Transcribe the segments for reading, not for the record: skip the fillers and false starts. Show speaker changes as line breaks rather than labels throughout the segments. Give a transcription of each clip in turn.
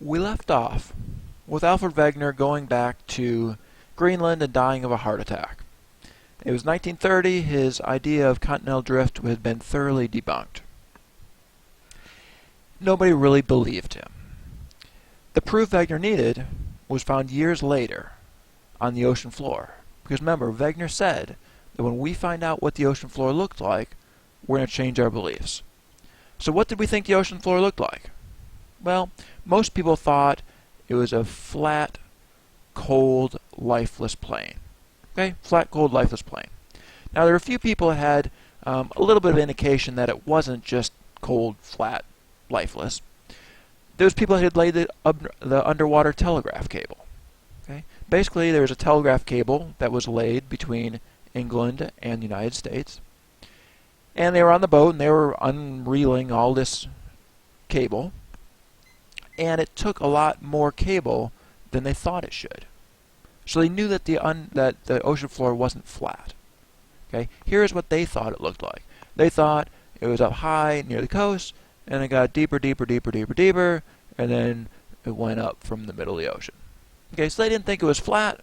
We left off with Alfred Wegener going back to Greenland and dying of a heart attack. It was 1930, his idea of continental drift had been thoroughly debunked. Nobody really believed him. The proof Wegener needed was found years later on the ocean floor. Because remember, Wegener said that when we find out what the ocean floor looked like, we're going to change our beliefs. So what did we think the ocean floor looked like? Well, most people thought it was a flat, cold, lifeless plain. Okay, flat, cold, lifeless plain. Now there are a few people that had a little bit of indication that it wasn't just cold, flat, lifeless. Those people that had laid the underwater telegraph cable. Okay, basically there was a telegraph cable that was laid between England and the United States, and they were on the boat and they were unreeling all this cable. And it took a lot more cable than they thought it should. So they knew that the ocean floor wasn't flat. Okay, here's what they thought it looked like. They thought it was up high near the coast, and it got deeper, deeper, deeper, deeper, deeper, and then it went up from the middle of the ocean. Okay, so they didn't think it was flat,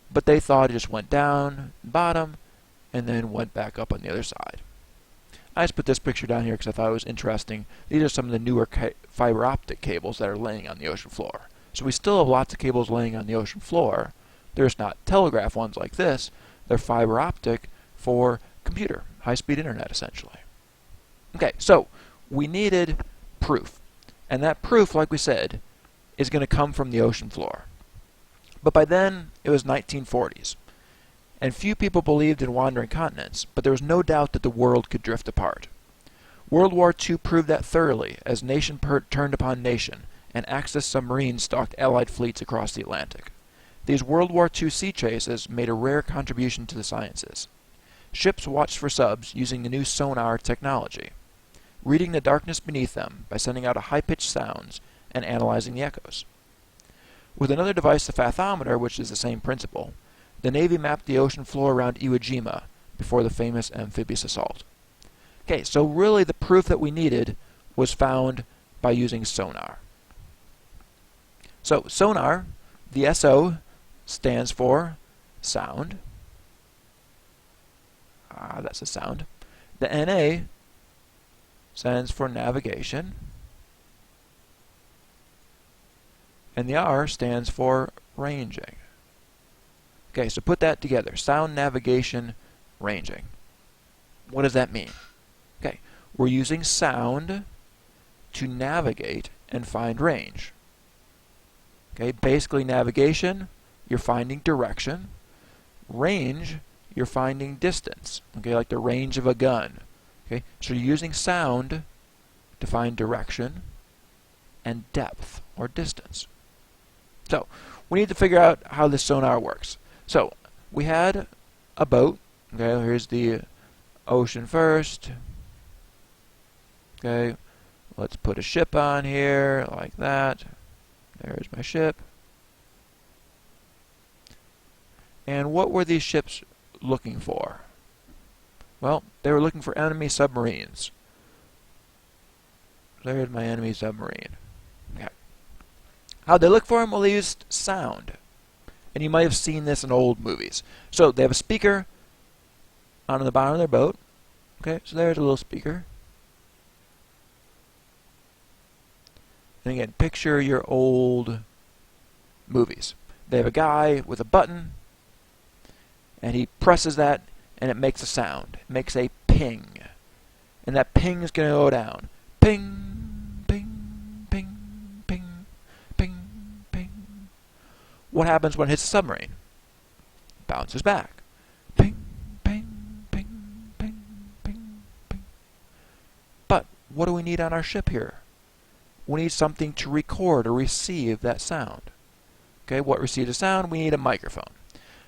but they thought it just went down, bottom, and then went back up on the other side. I just put this picture down here because I thought it was interesting. These are some of the newer fiber optic cables that are laying on the ocean floor. So we still have lots of cables laying on the ocean floor. There's not telegraph ones like this. They're fiber optic for computer, high-speed internet essentially. Okay, so we needed proof. And that proof, like we said, is going to come from the ocean floor. But by then, it was 1940s. And few people believed in wandering continents, but there was no doubt that the world could drift apart. World War II proved that thoroughly as nation turned upon nation, and Axis submarines stalked Allied fleets across the Atlantic. These World War II sea chases made a rare contribution to the sciences. Ships watched for subs using the new sonar technology, reading the darkness beneath them by sending out high-pitched sounds and analyzing the echoes. With another device, the fathometer, which is the same principle, the Navy mapped the ocean floor around Iwo Jima before the famous amphibious assault. Okay, so really the proof that we needed was found by using sonar. So sonar, the SO stands for sound. That's a sound. The NA stands for navigation. And the R stands for ranging. Okay, so put that together. Sound, navigation, ranging. What does that mean? Okay, we're using sound to navigate and find range. Okay, basically navigation, you're finding direction. Range, you're finding distance. Okay, like the range of a gun. Okay, so you're using sound to find direction and depth or distance. So, we need to figure out how this sonar works. So, we had a boat. Okay, here's the ocean first. Okay, let's put a ship on here, like that. There's my ship. And what were these ships looking for? Well, they were looking for enemy submarines. There's my enemy submarine. Okay. How'd they look for him? Well, they used sound. And you might have seen this in old movies. So they have a speaker on the bottom of their boat. Okay, so there's a little speaker. And again, picture your old movies. They have a guy with a button, and he presses that, and it makes a sound. It makes a ping. And that ping is going to go down. Ping, ping, ping, ping, ping, ping. What happens when it hits a submarine? It bounces back. Ping, ping, ping, ping, ping, ping. But what do we need on our ship here? We need something to record or receive that sound. Okay, what receives a sound? We need a microphone.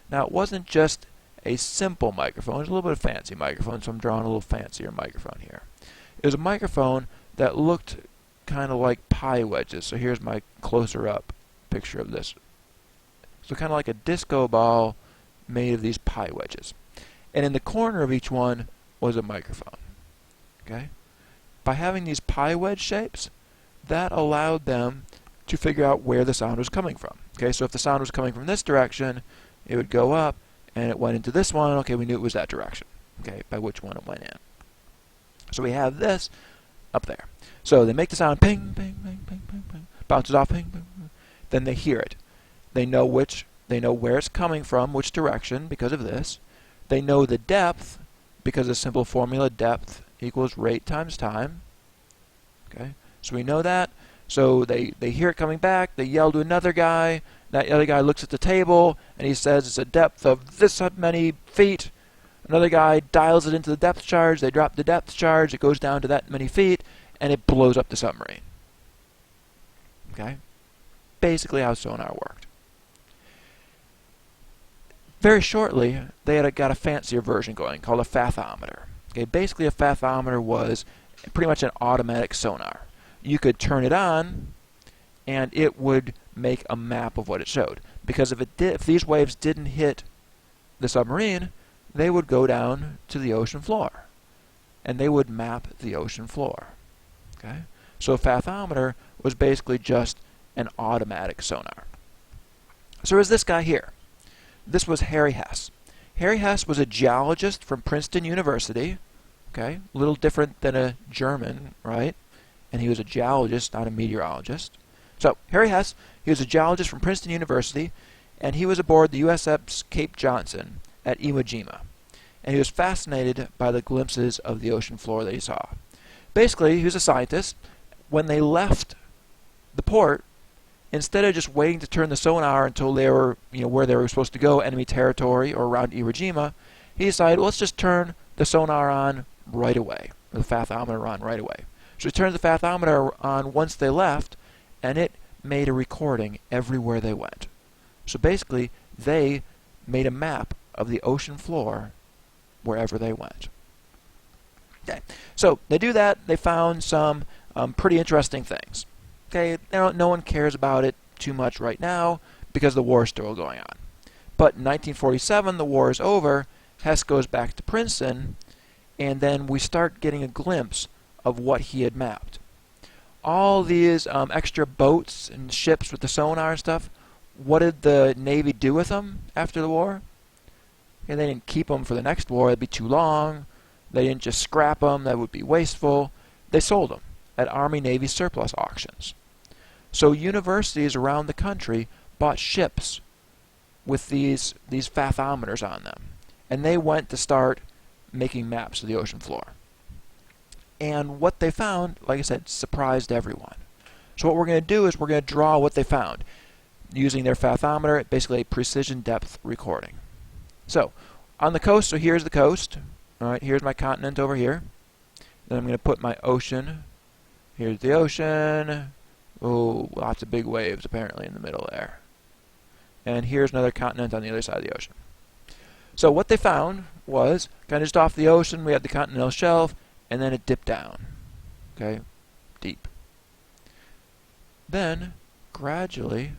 Now, it wasn't just a simple microphone. It was a little bit of a fancy microphone, so I'm drawing a little fancier microphone here. It was a microphone that looked kind of like pie wedges. So here's my closer up picture of this. So kind of like a disco ball made of these pie wedges. And in the corner of each one was a microphone. Okay? By having these pie wedge shapes, that allowed them to figure out where the sound was coming from. Okay, so if the sound was coming from this direction, it would go up, and it went into this one. Okay, we knew it was that direction. Okay, by which one it went in. So we have this up there. So they make the sound ping, ping, ping, ping, ping, ping, bounces off, ping, ping, ping. Then they hear it. They know where it's coming from, which direction, because of this. They know the depth, because of the simple formula, depth equals rate times time. Okay, so we know that. So they hear it coming back. They yell to another guy. That other guy looks at the table, and he says it's a depth of this many feet. Another guy dials it into the depth charge. They drop the depth charge. It goes down to that many feet, and it blows up the submarine. Okay? Basically how sonar worked. Very shortly, they got a fancier version going called a fathometer. Okay? Basically, a fathometer was pretty much an automatic sonar. You could turn it on, and it would make a map of what it showed. Because if these waves didn't hit the submarine, they would go down to the ocean floor, and they would map the ocean floor. Okay? So a fathometer was basically just an automatic sonar. So there's this guy here. This was Harry Hess. Harry Hess was a geologist from Princeton University. Okay? A little different than a German, right? And he was a geologist, not a meteorologist. So, Harry Hess, he was a geologist from Princeton University, and he was aboard the USS Cape Johnson at Iwo Jima. And he was fascinated by the glimpses of the ocean floor that he saw. Basically, he was a scientist. When they left the port, instead of just waiting to turn the sonar until they were, where they were supposed to go, enemy territory or around Iwo Jima, he decided, well, let's just turn the sonar on right away, or the fathometer on right away. So he turned the fathometer on once they left, and it made a recording everywhere they went. So basically, they made a map of the ocean floor wherever they went. Okay, so they do that. They found some pretty interesting things. Okay, no one cares about it too much right now because the war is still going on. But in 1947, the war is over. Hess goes back to Princeton, and then we start getting a glimpse of what he had mapped. All these extra boats and ships with the sonar and stuff, what did the Navy do with them after the war? And they didn't keep them for the next war. It'd be too long. They didn't just scrap them. That would be wasteful. They sold them at Army-Navy surplus auctions. So universities around the country bought ships with these fathometers on them. And they went to start making maps of the ocean floor. And what they found, like I said, surprised everyone. So what we're going to do is we're going to draw what they found using their fathometer, basically a precision depth recording. So on the coast, so here's the coast. All right, here's my continent over here. Then I'm going to put my ocean. Here's the ocean. Oh, lots of big waves apparently in the middle there. And here's another continent on the other side of the ocean. So what they found was, kind of just off the ocean, we had the continental shelf, and then it dipped down. Okay, deep. Then, gradually,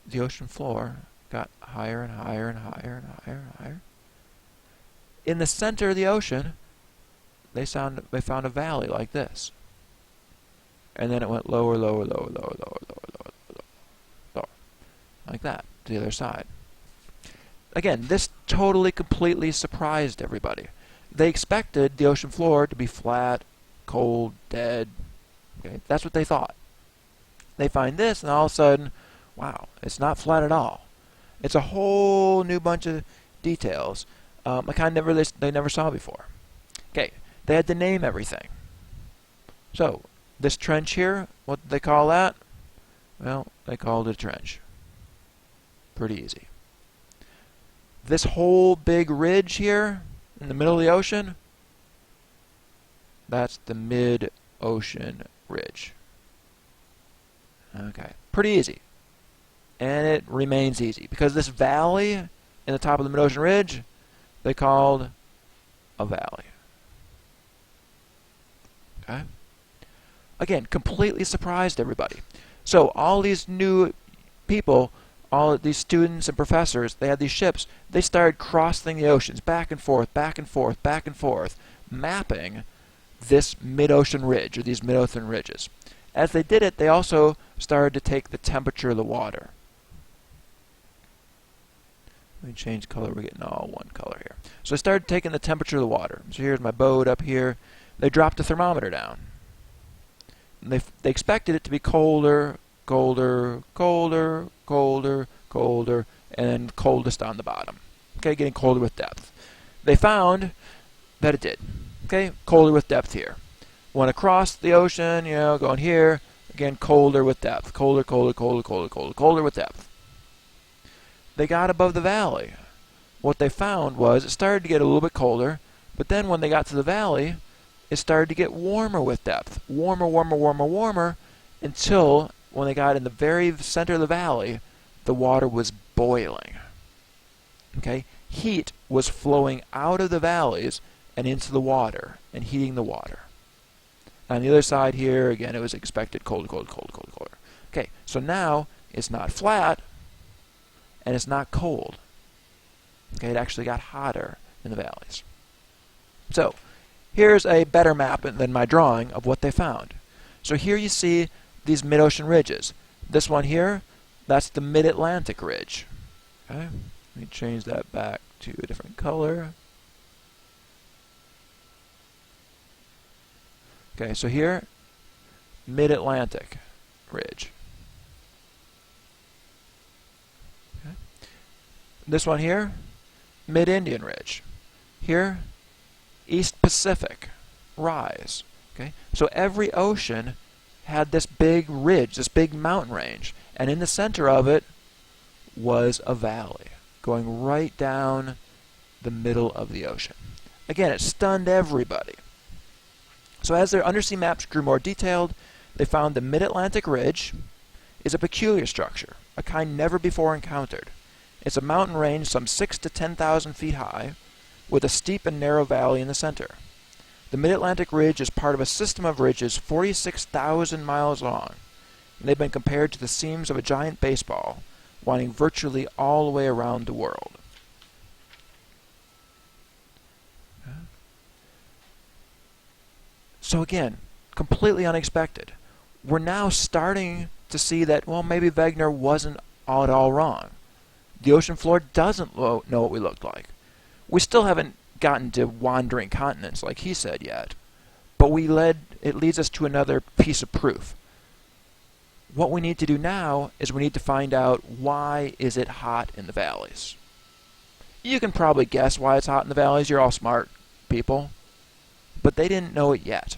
the ocean floor got higher and higher and higher and higher and higher. In the center of the ocean, they found a valley like this. And then it went lower, lower, lower, lower, lower, lower, lower, lower, lower. Like that, to the other side. Again, this totally, completely surprised everybody. They expected the ocean floor to be flat, cold, dead. Okay, that's what they thought. They find this, and all of a sudden, wow, it's not flat at all. It's a whole new bunch of details they never saw before. Okay, they had to name everything. So, this trench here, what did they call that? Well, they called it a trench. Pretty easy. This whole big ridge here in the middle of the ocean, that's the mid-ocean ridge. Okay, pretty easy. And it remains easy because this valley in the top of the mid-ocean ridge, they called a valley. Okay? Again, completely surprised everybody. So all these new people, all of these students and professors, they had these ships, they started crossing the oceans back and forth, back and forth, back and forth, mapping this mid-ocean ridge, or these mid-ocean ridges. As they did it, they also started to take the temperature of the water. Let me change color. We're getting all one color here. So I started taking the temperature of the water. So here's my boat up here. They dropped the thermometer down. And they expected it to be colder, colder, colder, colder, colder, and then coldest on the bottom. Okay, getting colder with depth. They found that it did. Okay, colder with depth here. Went across the ocean, you know, going here, again, colder with depth. Colder, colder, colder, colder, colder, colder with depth. They got above the valley. What they found was it started to get a little bit colder, but then when they got to the valley, it started to get warmer with depth. Warmer, warmer, warmer, warmer, until when they got in the very center of the valley, the water was boiling. Okay? Heat was flowing out of the valleys and into the water and heating the water. On the other side here, again, it was expected colder, colder, colder, colder, colder. Okay, so now it's not flat and it's not cold. Okay, it actually got hotter in the valleys. So, here's a better map than my drawing of what they found. So here you see these mid-ocean ridges. This one here, that's the Mid-Atlantic Ridge. Okay, let me change that back to a different color. Okay, so here, Mid-Atlantic Ridge. Okay. This one here, Mid-Indian Ridge. Here, East Pacific Rise. Okay, so every ocean had this big ridge, this big mountain range, and in the center of it was a valley going right down the middle of the ocean. Again, it stunned everybody. So as their undersea maps grew more detailed, they found the Mid-Atlantic Ridge is a peculiar structure, a kind never before encountered. It's a mountain range some 6,000 to 10,000 feet high, with a steep and narrow valley in the center. The Mid-Atlantic Ridge is part of a system of ridges 46,000 miles long, and they've been compared to the seams of a giant baseball, winding virtually all the way around the world. So again, completely unexpected. We're now starting to see that, well, maybe Wegener wasn't at all wrong. The ocean floor doesn't know what we looked like. We still haven't gotten to wandering continents like he said yet, but it leads us to another piece of proof. What we need to do now is we need to find out, why is it hot in the valleys? You can probably guess why it's hot in the valleys. You're all smart people. But they didn't know it yet.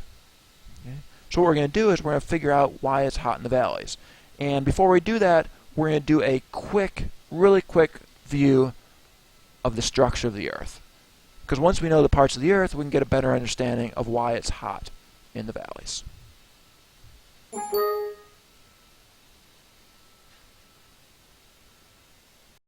Okay? So what we're going to do is we're going to figure out why it's hot in the valleys. And before we do that, we're going to do a really quick view of the structure of the Earth. Because once we know the parts of the Earth, we can get a better understanding of why it's hot in the valleys.